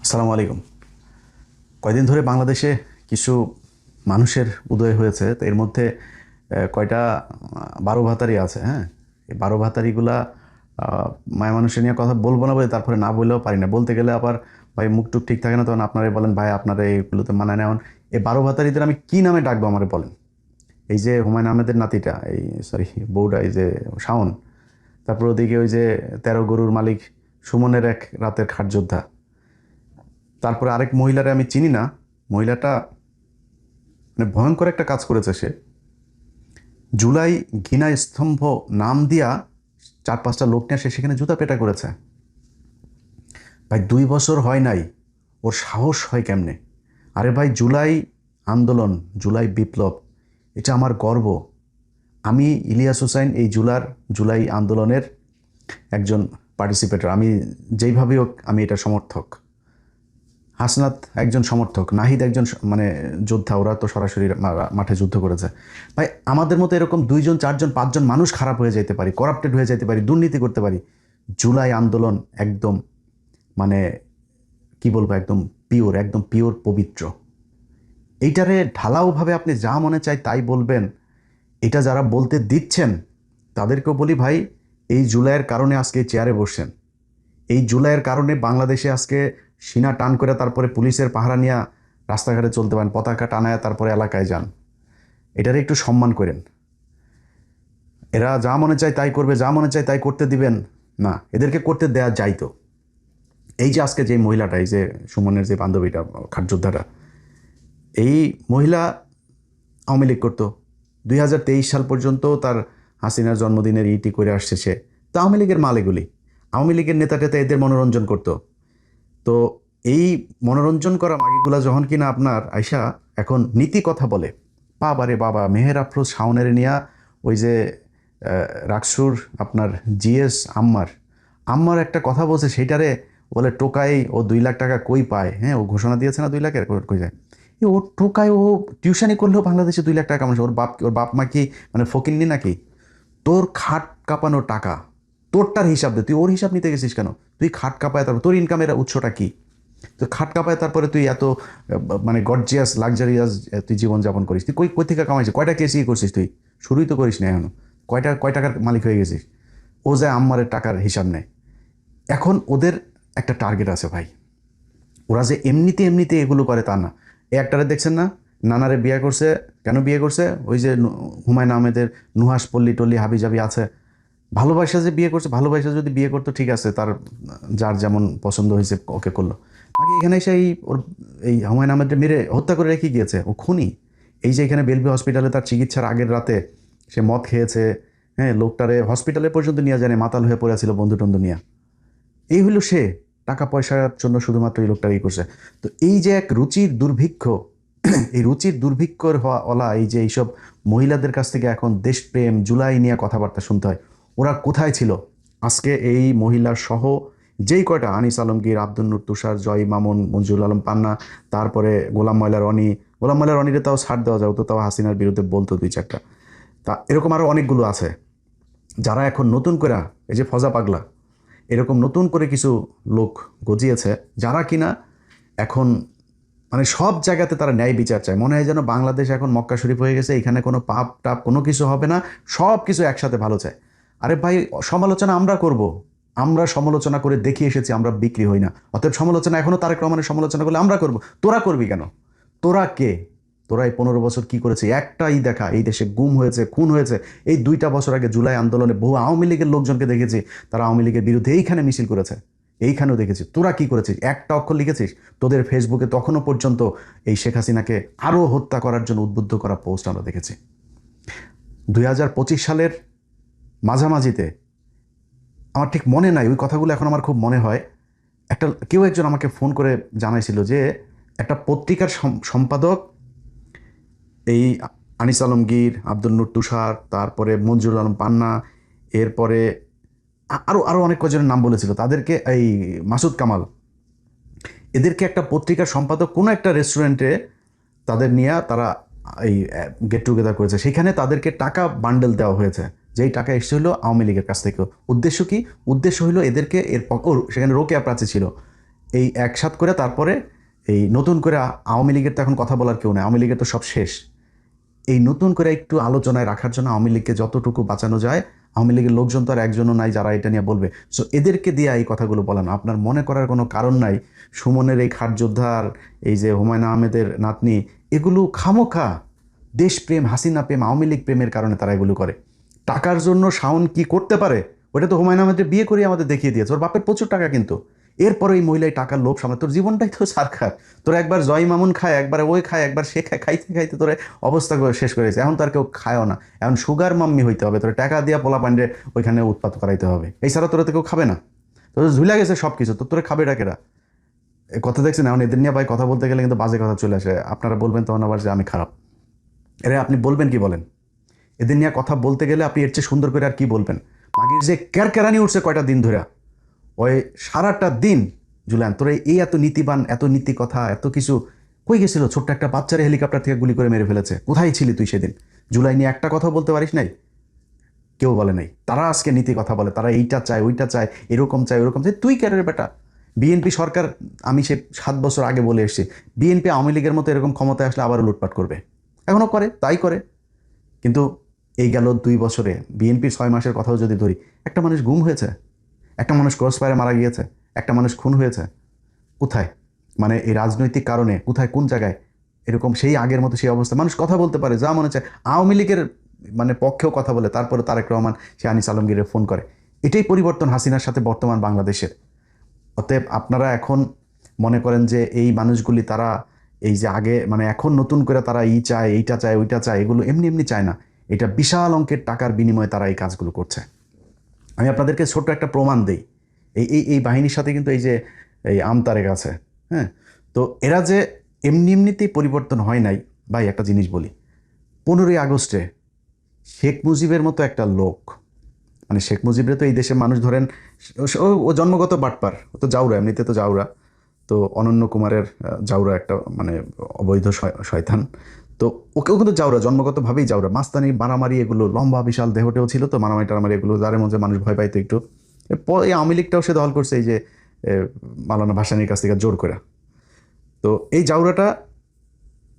আসসালামু আলাইকুম। কয়দিন ধরে বাংলাদেশে কিছু মানুষের উদয় হয়েছে, তো এর মধ্যে কয়টা বারো ভাতারি আছে। হ্যাঁ, এই বারো ভাতারিগুলা মায়া মানুষের নিয়ে কথা বলবো না বলে তারপরে না বললেও পারি না, বলতে গেলে আবার ভাই মুখ টুক ঠিক থাকে না, তখন আপনারাই বলেন ভাই আপনারা এইগুলোতে মানায় নেওয়ান। এই বারো ভাতারিদের আমি কি নামে ডাকবো আমারে বলেন? এই যে হুমায়ুন আহমেদের নাতিটা, এই সরি বউটা, এই যে শাওন, তারপর ওদিকে ওই যে 13 গরুর মালিক সুমনের এক রাতের খাট যোদ্ধা, তারপরে আরেক মহিলারে আমি চিনি না। মহিলাটা মানে ভয়ঙ্কর একটা কাজ করেছে সে। জুলাই ঘৃণা স্তম্ভ নাম দিয়া 4-5টা লোক নিয়ে সে সেখানে জুতা পেটা করেছে। ভাই 2 বছর হয় নাই, ওর সাহস হয় কেমনে? আরে ভাই, জুলাই আন্দোলন, জুলাই বিপ্লব, এটা আমার গর্ব। আমি ইলিয়াস হোসাইন এই জুলাই আন্দোলনের একজন পার্টিসিপেটর। আমি যেইভাবে হোক আমি এটা সমর্থক। হাসনাত একজন সমর্থক, নাহিদ একজন মানে যোদ্ধা, ওরা তো সরাসরি মাঠে যুদ্ধ করেছে। ভাই আমাদের মতো এরকম 2জন 4জন 5জন মানুষ খারাপ হয়ে যেতে পারি, করাপ্টেড হয়ে যেতে পারি, দুর্নীতি করতে পারি। জুলাই আন্দোলন একদম মানে কি বলবো, একদম পিওর পবিত্র। এইটারে ঢালাওভাবে আপনি যা মনে চায় তাই বলবেন, এটা যারা বলতে দিচ্ছেন তাদেরকেও বলি ভাই, এই জুলাইয়ের কারণে আজকে চেয়ারে বসছেন। এই জুলাইয়ের কারণে বাংলাদেশে আজকে সিনা টান করে তারপরে পুলিশের পাহারা নিয়ে রাস্তাঘাটে চলতে পারেন, পতাকা টানায় তারপরে এলাকায় যান। এটারে একটু সম্মান করেন। এরা যা মনে চায় তাই করবে, যা মনে চায় তাই করতে দিবেন না, এদেরকে করতে দেয়া যাইতো। এই যে আজকে যে মহিলাটা, এই যে সুমনের যে বান্ধবীটা, খাটযোদ্ধাটা, এই মহিলা আওয়ামী লীগ করতো 2023 সাল পর্যন্ত। তার হাসিনার জন্মদিনের ইটি করে আসছে সে, তো আওয়ামী লীগের মাল এগুলি। আওয়ামী লীগের নেতা টেতা এদের মনোরঞ্জন করতো। তো এই মনোরঞ্জন করা মাগিগুলা যখন কিনা আপনার আয়সা এখন নীতি কথা বলে, বাবারে বাবা, মেহের আফরোজ শাওনের নিয়া ওই যে রাকসুর আপনার জিএস আম্মার আম্মার একটা কথা বলছে, সেইটারে বলে টোকাই ও 2 লাখ টাকা কই পায়। হ্যাঁ, ও ঘোষণা দিয়েছে না 2 লাখের, কই যায় ও টোকায়? ও টিউশনি করলেও বাংলাদেশে 2 লাখ টাকা কামাচ্ছে। ওর বাপ মা কি মানে ফকিন্নি নাকি? তোর খাট কাঁপানো টাকা, তোরটার হিসাব দে, তুই ওর হিসাব নিতে গেছিস কেন? তুই খাট কাঁপায়, তারপর তোর ইনকামের উৎসটা কি? তো খাট কাঁপায় তারপরে তুই এত মানে গর্জিয়াস লাক্সারিয়াস তুই জীবনযাপন করিস? তুই কই কই থেকে কামাইছিস? কয়টা কেসই করছিস তুই? শুরুই তো করিস না এখনো। কয় টাকার মালিক হয়ে গেছিস? ও যায় আম্মারের টাকার হিসাব নেয়। এখন ওদের একটা টার্গেট আছে ভাই। ওরা যে এমনিতে এমনিতে এগুলো করে তা না। এই একটারে দেখছেন না, নানারে বিয়ে করছে। কেন বিয়ে করছে? ওই যে হুমায়ুন আহমেদের নুহাস পল্লী টল্লি হাবিজাবি আছে, ভালোবাসা যে বিয়ে করছে। ভালোবাসা যদি বিয়ে করতো ঠিক আছে, তার যার যেমন পছন্দ হয়েছে ওকে করলো। আগে এখানে এসে এই হুমায়ুন আহমেদকে মেরে হত্যা করে রেখে গিয়েছে, ও খুনি। এই যে এখানে বেলভি হসপিটালে তার চিকিৎসার আগের রাতে সে মদ খেয়েছে। হ্যাঁ, লোকটারে হসপিটালে পর্যন্ত নিয়ে জানে, মাতাল হয়ে পড়ে ছিল বন্ধু টন্ধু নিয়ে। এই হইল সে, টাকা পয়সার জন্য শুধুমাত্র এই লোকটার করছে। তো এই যে এক রুচির দুর্ভিক্ষ, এই রুচির দুর্ভিক্ষর হওয়া ওলা, এই যে এইসব মহিলাদের কাছ থেকে এখন দেশপ্রেম জুলাই নিয়ে কথাবার্তা শুনতে হয়, ওরা কোথায় ছিল? আজকে এই মহিলা সহ যেই কয়টা, আনিস আলমগীর, আব্দুল নূর তুষার, জয় মামুন, মঞ্জুর আলম পান্না, তারপরে গোলাম ময়লা রনি। গোলাম ময়লা রনিরে তাও ছাড় দেওয়া যায়, তো তাও হাসিনার বিরুদ্ধে বলতো 2-4টা। তা এরকম আরও অনেকগুলো আছে যারা এখন নতুন করে, এই যে ফজা পাগলা, এরকম নতুন করে কিছু লোক গজিয়েছে, যারা কিনা এখন মানে সব জায়গাতে তারা ন্যায় বিচার চায়। মনে হয় যেন বাংলাদেশ এখন মক্কা শরীফ হয়ে গেছে, এখানে কোনো পাপ টাপ কোনো কিছু হবে না, সব কিছু একসাথে ভালো চায়। আরে ভাই, সমালোচনা আমরা করব, আমরা সমালোচনা করে দেখিয়ে এসেছি, আমরা বিক্রি হই না। অতএব সমালোচনা এখনও তারেক রহমানের সমালোচনা করলে আমরা করব, তোরা করবি কেন? তোরা কে? তোরা এই 15 বছর কি করেছে? একটাই দেখা, এই দেশে গুম হয়েছে, খুন হয়েছে। এই 2টা বছর আগে জুলাই আন্দোলনে বহু আওয়ামী লীগের লোকজনকে দেখেছি, তারা আওয়ামী লীগের বিরুদ্ধে এইখানে মিছিল করেছে, এইখানেও দেখেছি। তোরা কি করেছিস? একটা অক্ষর লিখেছিস? তোদের ফেসবুকে তখনও পর্যন্ত এই শেখ হাসিনাকে আরও হত্যা করার জন্য উদ্বুদ্ধ করা পোস্ট আমরা দেখেছি। 2025 সালের মাঝামাঝিতে, আমার ঠিক মনে নাই ওই কথাগুলো, এখন আমার খুব মনে হয়, কেউ একজন আমাকে ফোন করে জানাইছিল যে একটা পত্রিকার সম্পাদক, এই আনিস আলমগীর, আব্দুল নূর তুষার, তারপরে মঞ্জুর আলম পান্না, এরপরে আরও আরও অনেক কজনের নাম বলেছিল, তাদেরকে এই মাসুদ কামাল, এদেরকে একটা পত্রিকার সম্পাদক কোনো একটা রেস্টুরেন্টে তাদের নিয়ে তারা এই গেট টুগেদার করেছে। সেখানে তাদেরকে টাকা বান্ডেল দেওয়া হয়েছে, যেই টাকা এসছে হলো আওয়ামী লীগের কাছ থেকে। উদ্দেশ্য কি? উদ্দেশ্য হলো এদেরকে সেখানে রোকেয়া প্রাচী ছিল, এই একসাথ করে তারপরে এই নতুন করে আওয়ামী লীগের তো এখন কথা বলার কেউ নেই, আওয়ামী লীগের তো সব শেষ। এই নতুন করে একটু আলোচনায় রাখার জন্য আওয়ামী লীগকে যতটুকু বাঁচানো যায়, আওয়ামী লীগের লোকজন তো আর একজনও নাই যারা এটা নিয়ে বলবে, সো এদেরকে দিয়ে এই কথাগুলো বলানো। আপনার মনে করার কোনো কারণ নাই সুমনের এই খাট যোদ্ধার, এই যে হুমায়ুন আহমেদের নাতনি, এগুলো খামোখা দেশপ্রেম, হাসিনা প্রেম, আওয়ামী লীগ প্রেমের কারণে তারা এগুলো করে। টাকার জন্য শাওন কি করতে পারে ওটা তো হুমায়ুন আহমেদের বিয়ে করে আমাদের দেখিয়ে দিয়েছে। ওর বাপের প্রচুর টাকা, কিন্তু এরপরে এই মহিলাই টাকার লোভ সামনে। তোর জীবনটাই তো সারখার। তোর একবার জয় মামুন খায়, একবার ওই খায়, একবার সে খায়, খাইতে খাইতে তোর অবস্থা শেষ করেছে। এখন তো আর কেউ খায়ও না, এখন সুগার মাম্মি হইতে হবে, তোর টাকা দিয়া পোলা পান্ডে ওইখানে উৎপাত করাইতে হবে। এই ছাড়া তোরা তো কেউ খাবে না, তোর ঝুলে গেছে সব কিছু, তো তোরা খাবে ডাকেরা। এই কথা দেখছেন, এখন এদের নিয়ে ভাই কথা বলতে গেলে কিন্তু বাজে কথা চলে আসে। আপনারা বলবেন তখন আবার যে আমি খারাপ। এরা আপনি বলবেন কি বলেন? এদের নিয়ে কথা বলতে গেলে আপনি এর চেয়ে সুন্দর করে আর কি বলবেন? মাগির যে ক্যারকেরানি উঠছে কয়টা দিন ধরে, ওই সারাটা দিন জুলান তোর এই এত নীতিবান, এত নীতি কথা, এত কিছু কই গেছিল? ছোট্ট একটা বাচ্চারে হেলিকপ্টার থেকে গুলি করে মেরে ফেলেছে, কোথায় ছিলি তুই সেদিন? জুলাই নিয়ে একটা কথা বলতে পারিস নাই? কেউ বলে নাই। তারা আজকে নীতি কথা বলে, তারা এইটা চায়, ওইটা চায়, এরকম চায়, ওরকম চায়। তুই ক্যারের বেটা, বিএনপি সরকার, আমি সে 7 বছর আগে বলে এসেছি, বিএনপি আওয়ামী লীগের মতো এরকম ক্ষমতায় আসলে আবারও লুটপাট করবে। এখনও করে, তাই করে। কিন্তু এই গেল 2 বছরে বিএনপির 6 মাসের কথাও যদি ধরি, একটা মানুষ গুম হয়েছে, একটা মানুষ ক্রস ফায়ারে মারা গিয়েছে, একটা মানুষ খুন হয়েছে। কোথায়? মানে এই রাজনৈতিক কারণে কোথায়, কোন জায়গায় এরকম সেই আগের মতো সেই অবস্থা? মানুষ কথা বলতে পারে যা মনে চায়, আওয়ামী লীগের মানে পক্ষেও কথা বলে, তারপরে তারেক রহমান সে আনিস আলমগীরের ফোন করে। এটাই পরিবর্তন হাসিনার সাথে বর্তমান বাংলাদেশের। অতএব আপনারা এখন মনে করেন যে এই মানুষগুলি তারা এই যে আগে মানে এখন নতুন করে তারা চায়, এইটা চায়, ওইটা চায়, এগুলো এমনি এমনি চায় না। এটা বিশাল অঙ্কের টাকার বিনিময়ে তারা এই কাজগুলো করছে। আমি আপনাদেরকে ছোট্ট একটা প্রমাণ দেই। এই বাহিনীর সাথে কিন্তু এই যে এই আমতারেক আছে, হ্যাঁ, তো এরা যে এমনি এমনিতেই পরিবর্তন হয় নাই ভাই। একটা জিনিস বলি, 15ই আগস্টে শেখ মুজিবের মতো একটা লোক, মানে শেখ মুজিবরে তো এই দেশের মানুষ ধরেন ও জন্মগত বাটপার, ও তো জাউরা, এমনিতে তো জাউরা, তো অনন্য কুমারের জাউরা একটা মানে অবৈধ শয়তান, তো ওকেও কিন্তু জাউরা, জন্মগতভাবেই জাউরা। মাস্তানি, মারামারি, এগুলো লম্বা বিশাল দেহটেও ছিল, তো মারামারি টারামারি এগুলো যার মধ্যে মানুষ ভয় পাইতো একটু। এই আওয়ামী লীগটাও সে দখল করছে এই যে মাওলানা ভাসানীর কাছ থেকে জোর করে। তো এই জাউরাটা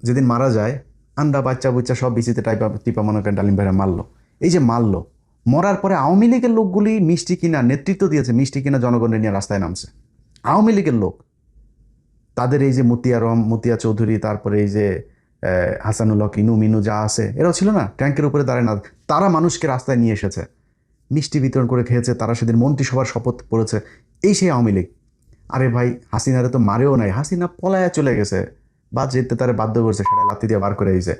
যেদিন মারা যায়, আন্ডা বাচ্চা বুচ্চা সব বিচিতে টিপা মনে করেন ডালিম ভাইরা মারলো। এই যে মারলো, মরার পরে আওয়ামী লীগের লোকগুলি মিষ্টি কিনা নেতৃত্ব দিয়েছে, মিষ্টি কিনা জনগণের নিয়ে রাস্তায় নামছে আওয়ামী লীগের লোক। তাদের এই যে মতিয়া চৌধুরী, তারপরে এই যে হাসানুল হক, ইনু মিনু যা আছে, এরাও ছিল না ট্যাঙ্কের উপরে দাঁড়ায় না, তারা মানুষকে রাস্তায় নিয়ে এসেছে, মিষ্টি বিতরণ করে খেয়েছে, তারা সেদিন মন্ত্রিসভার শপথ পড়েছে। এই সেই আওয়ামী লীগ। আরে ভাই, হাসিনারে তো মারেও নাই, হাসিনা পলায়া চলে গেছে, বা যেতে তারা বাধ্য করছে, সেটা লাথি দিয়ে বার করে দিয়েছে।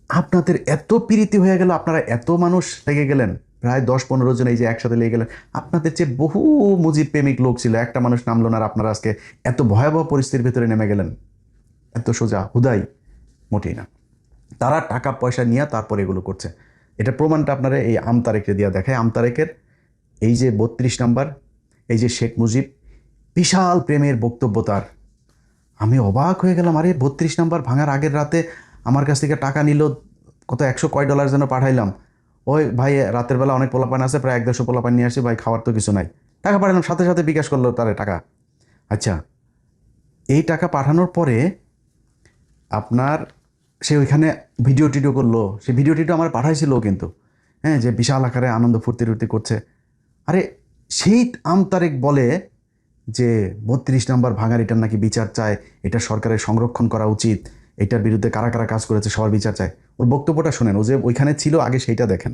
আপনাদের এত প্রীতি হয়ে গেল, আপনারা এত মানুষ লেগে গেলেন, প্রায় 10-15 জন এই যে একসাথে লেগে গেলেন। আপনাদের যে বহু মুজিব প্রেমিক লোক ছিল, একটা মানুষ নামলো না, আর আপনারা আজকে এত ভয়াবহ পরিস্থিতির ভেতরে নেমে গেলেন। এত সোজা হুদাই মোটেই না। তারা টাকা পয়সা নিয়ে তারপর এগুলো করছে। এটা প্রমাণটা আপনারা এই আমতারেককে দিয়ে দেখায়। আমতারেকের এই যে 32 নাম্বার, এই যে শেখ মুজিব, বিশাল প্রেমের বক্তব্য তার। আমি অবাক হয়ে গেলাম, আরে 32 নাম্বার ভাঙার আগের রাতে আমার কাছ থেকে টাকা নিল, কত 100 কয় ডলার যেন পাঠাইলাম। ওই ভাই রাতের বেলা অনেক পোলাপান আছে, প্রায় 150 পোলাপান নিয়ে আসি ভাই, খাওয়ার তো কিছু নাই, টাকা পাঠালাম, সাথে সাথে বিকাশ করলো তারে টাকা। আচ্ছা, এই টাকা পাঠানোর পরে আপনার সে ওইখানে ভিডিও টিডিও করলো, সে ভিডিও টিডিও আমার পাঠাইছিল কিন্তু, হ্যাঁ, যে বিশাল আকারে আনন্দ ফুর্তি টুর্তি করছে। আরে সেই আমতারেক বলে যে 32 নাম্বার ভাঙার এটার নাকি বিচার চায়, এটা সরকারের সংরক্ষণ করা উচিত, এটার বিরুদ্ধে কারা কারা কাজ করেছে সবার বিচার চায়। ওর বক্তব্যটা শোনেন, ও যে ওইখানে ছিল আগে সেইটা দেখেন।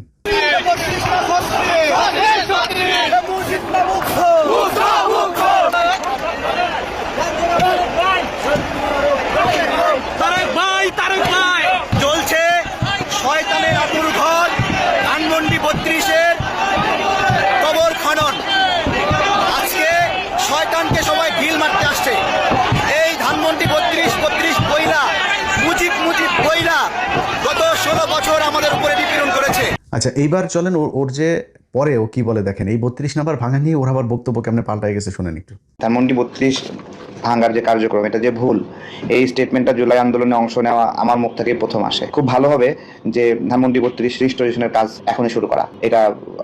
চলছে শয়তানের আতুর ঘর, ধানমন্ডি 32-এর কবর খনন। আজকে শয়তানকে সবাই ঢিল মারতে আসছে। এই ধানমন্ডি 32 কইলা মুজিব কইলা গত 16 বছর আমাদের উপরে নিপীড়ন করেছে। আচ্ছা, এইবার চলেন ওর যে পরে ও কি বলে দেখেন। এই 32 নাম্বার ভাঙা নিয়ে ওর আবার বক্তব্য কেমনে পাল্টায় গেছে শুনেন একটু। ধানমন্ডি 32 ভাঙার যে কার্যক্রম, এটা যে ভুল, এই স্টেটমেন্টটা জুলাই আন্দোলনে অংশ নেওয়া আমার মুখ থেকে প্রথম আসে। খুব ভালো হবে যে ধানমন্ডি 32 রিস্টোরেশনের কাজ এখনই শুরু করা, এটা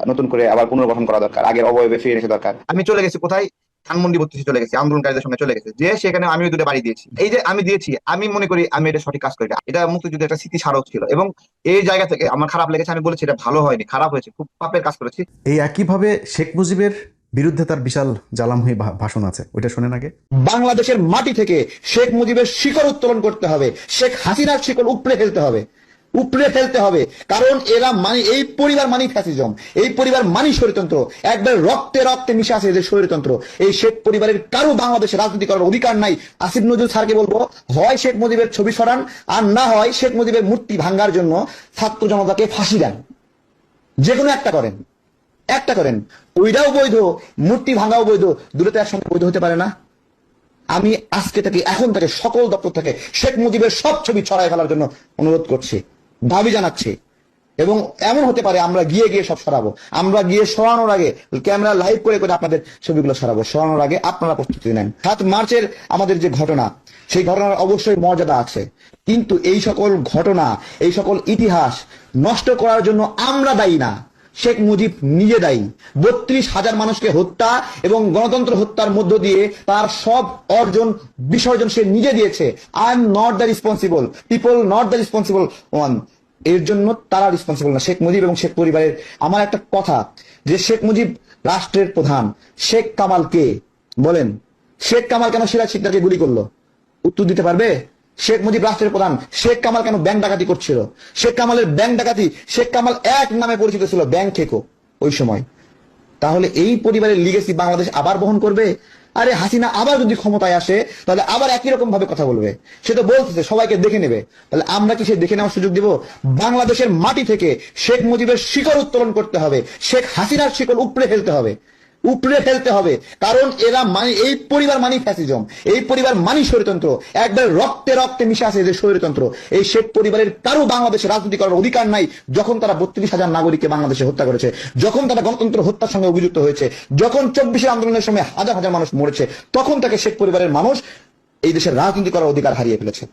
নতুন করে আবার পুনর্গঠন করা দরকার, আগের অবয়বে ফিরে এসে দরকার। আমি চলে গেছি কোথায়, ধানমন্ডি 32 চলে গেছে, আন্দোলনকারীদের সঙ্গে চলে গেছে, যে সেখানে আমিও দুটো বাড়ি দিয়েছি। এই যে আমি দিয়েছি, আমি মনে করি আমি এটা সঠিক কাজ করি না। এটা মুক্তিযুদ্ধের একটা স্মৃতি স্মারক ছিল, এবং এই জায়গা থেকে আমার খারাপ লেগেছে। আমি বলেছি এটা ভালো হয়নি, খারাপ হয়েছে, খুব পাপের কাজ করেছি। এই একইভাবে শেখ মুজিবের বিরুদ্ধে তার বিশাল জ্বালাময়ী ভাষণ আছে, ওইটা শোনেন আগে। বাংলাদেশের মাটি থেকে শেখ মুজিবের শিকড় উত্তোলন করতে হবে, শেখ হাসিনার শিকড় উপড়ে ফেলতে হবে, উপড়ে ফেলতে হবে। কারণ এরা এই পরিবার মানি ফ্যাসিজম, এই পরিবার মানি স্বৈরতন্ত্র, একবার রক্তে রক্তে মিশে আছে এদের স্বৈরতন্ত্র। এই শেখ পরিবারের কারো বাংলাদেশে রাজনীতি করার অধিকার নাই। আসিফ নজরুল স্যারকে বলবো, হয় শেখ মুজিবের ছবি সরান, আর না হয় শেখ মুজিবের মূর্তি ভাঙ্গার জন্য ছাত্র জনতাকে ফাঁসি দেন, যে কোনো একটা করেন, একটা করেন। ওইটাও বৈধ, মূর্তি ভাঙাও বৈধ, দুটোতে একসঙ্গে বৈধ হতে পারে না। আমি আজকে থেকে, এখন থেকে সকল দপ্তর থেকে শেখ মুজিবের সব ছবি ছড়াই ফেলার জন্য অনুরোধ করছি, দাবি জানাচ্ছি। এবং এমন হতে পারে আমরা গিয়ে গিয়ে সব সরাবো, আমরা গিয়ে সরানোর আগে ক্যামেরা লাইভ করে করে আপনাদের ছবিগুলো সরাবো। সরানোর আগে আপনারা প্রস্তুতি নেন। 7 মার্চের আমাদের যে ঘটনা, সেই ঘটনার অবশ্যই মর্যাদা আছে, কিন্তু এই সকল ঘটনা, এই সকল ইতিহাস নষ্ট করার জন্য আমরা দায়ী না, শেখ মুজিব নিজে দায়ী। 32,000 মানুষকে হত্যা এবং গণতন্ত্র হত্যার মধ্য দিয়ে তার সব অর্জন বিসর্জন সে নিজে দিয়েছে। I am not the responsible, people not the responsible one. এর জন্য তারা রেসপন্সিবল না, শেখ মুজিব এবং শেখ পরিবারের। আমার একটা কথা, যে শেখ মুজিব রাষ্ট্রের প্রধান, শেখ কামাল কে বলেন? শেখ কামাল কেন সিরাজ শিকদারকে গুলি করলো? উত্তর দিতে পারবে? শেখ মুজিব রাষ্ট্রের প্রধান, শেখ কামাল কেন ব্যাংক ডাকাতি করছিল? শেখ কামালের ব্যাংক ডাকাতি, শেখ কামাল এক নামে পরিচিত ছিল, ব্যাংক ঠেকো ওই সময়। তাহলে এই পরিবারের লিগেসি বাংলাদেশ আবার বহন করবে? আরে হাসিনা আবার যদি ক্ষমতায় আসে, তাহলে আবার একই রকম ভাবে কথা বলবে। সে তো বলতেছে সবাইকে দেখে নেবে, তাহলে আমরা কি সে দেখে নেওয়ার সুযোগ দিব? বাংলাদেশের মাটি থেকে শেখ মুজিবের শিকড় উত্তোলন করতে হবে, শেখ হাসিনার শিকড় উপড়ে ফেলতে হবে, উপড়ে ফেলতে হবে। কারণ এরা এই পরিবার মানি ফ্যাসিজম, এই পরিবার মানি স্বৈরতন্ত্র, একবার রক্তে রক্তে মিশে আছে এদের স্বৈরতন্ত্র। এই শেখ পরিবারের কারো বাংলাদেশে রাজনীতি করার অধিকার নাই। যখন তারা 32,000 নাগরিককে বাংলাদেশে হত্যা করেছে, যখন তারা গণতন্ত্র হত্যার সঙ্গে অভিযুক্ত হয়েছে, যখন 24 আন্দোলনের সময় হাজার হাজার মানুষ মরেছে, তখন তাকে শেখ পরিবারের মানুষ এই দেশের রাজনীতি করার অধিকার হারিয়ে ফেলেছে।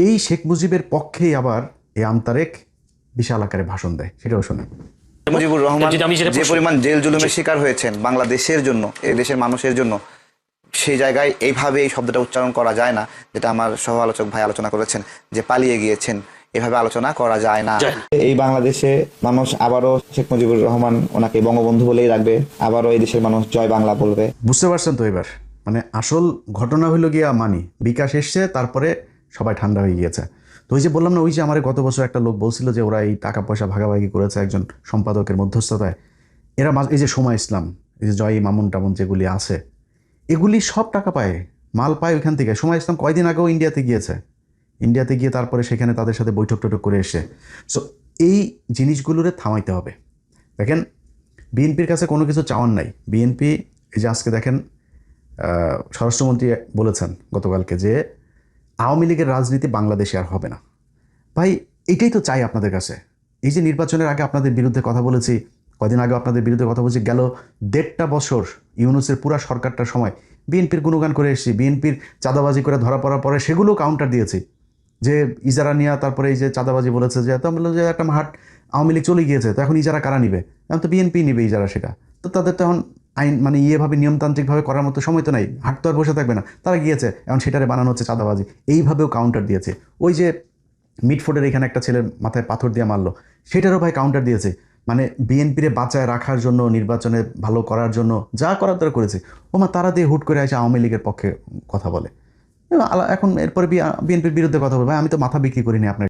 এই শেখ মুজিবের পক্ষেই আবার এই আমতারেক বিশাল আকারে ভাষণ দেয়, সেটাও শোনেন। মুজিবুর রহমান যে পরিমাণ জেল জুলুমের শিকার হয়েছেন বাংলাদেশের জন্য, এই দেশের মানুষের জন্য, সেই জায়গায় এইভাবে এই শব্দটা উচ্চারণ করা যায় না, যেটা আমার সহ আলোচক ভাই আলোচনা করেছেন, যে পালিয়ে গিয়েছেন, এভাবে আলোচনা করা যায় না। এই বাংলাদেশে মানুষ আবারও শেখ মুজিবুর রহমান ওনাকে বঙ্গবন্ধু বলেই রাখবে, আবারও এই দেশের মানুষ জয় বাংলা বলবে। বুঝতে পারছেন তো? এবার মানে আসল ঘটনা হইল গিয়া মানি বিকাশ এসছে, তারপরে সবাই ঠান্ডা হয়ে গিয়েছে। তো ওই যে বললাম না, ওই যে আমার গত বছর একটা লোক বলছিল যে ওরা এই টাকা পয়সা ভাগাভাগি করেছে একজন সম্পাদকের মধ্যস্থতায়। এরা এই যে সময় ইসলাম, এই যে জয় মামুন টামুন যেগুলি আছে, এগুলি সব টাকা পায়, মাল পায় ওইখান থেকে। সময় ইসলাম কয়দিন আগেও ইন্ডিয়াতে গিয়ে তারপরে সেখানে তাদের সাথে বৈঠক টৈঠক করে এসে। সো এই জিনিসগুলোরে থামাইতে হবে। দেখেন, বিএনপির কাছে কোনো কিছু চাওয়ার নাই। বিএনপি এই যে আজকে দেখেন স্বরাষ্ট্রমন্ত্রী বলেছেন গতকালকে যে আওয়ামী লীগের রাজনীতি বাংলাদেশে আর হবে না। ভাই, এটাই তো চাই আপনাদের কাছে। এই যে নির্বাচনের আগে আপনাদের বিরুদ্ধে কথা বলেছি, কদিন আগে আপনাদের বিরুদ্ধে কথা বলছি, গেল 1.5 বছর ইউনূসের পুরা সরকারটার সময় বিএনপির গুণগান করে এসেছি, বিএনপির চাঁদাবাজি করে ধরা পড়ার পরে সেগুলো কাউন্টার দিয়েছি, যে ইজারা নিয়ে তারপরে এই যে চাঁদাবাজি বলেছে, যে তো বললো যে একটা হাট আওয়ামী লীগ চলে গিয়েছে, তো এখন ইজারা কারা নিবে? এখন তো বিএনপি নিবে ইজারা, সেটা তো তাদের তো এখন আইন মানে ইয়েভাবে নিয়মতান্ত্রিকভাবে করার মতো সময় তো নাই, হাট তো আর বসে থাকবে না, তারা গিয়েছে, এখন সেটারে বানানো হচ্ছে চাঁদাবাজি। এইভাবেও কাউন্টার দিয়েছে। ওই যে মিটফোর্ডের এখানে একটা ছেলের মাথায় পাথর দিয়ে মারলো, সেটারও ভাই কাউন্টার দিয়েছে। মানে বিএনপিরে বাঁচায় রাখার জন্য, নির্বাচনে ভালো করার জন্য যা করার তারা করেছে। তারা দিয়ে হুট করে এসে আওয়ামী লীগের পক্ষে কথা বলে। এখন এরপরে বিএনপির বিরুদ্ধে কথা বলবে। আমি তো মাথা বিক্রি করিনি আপনার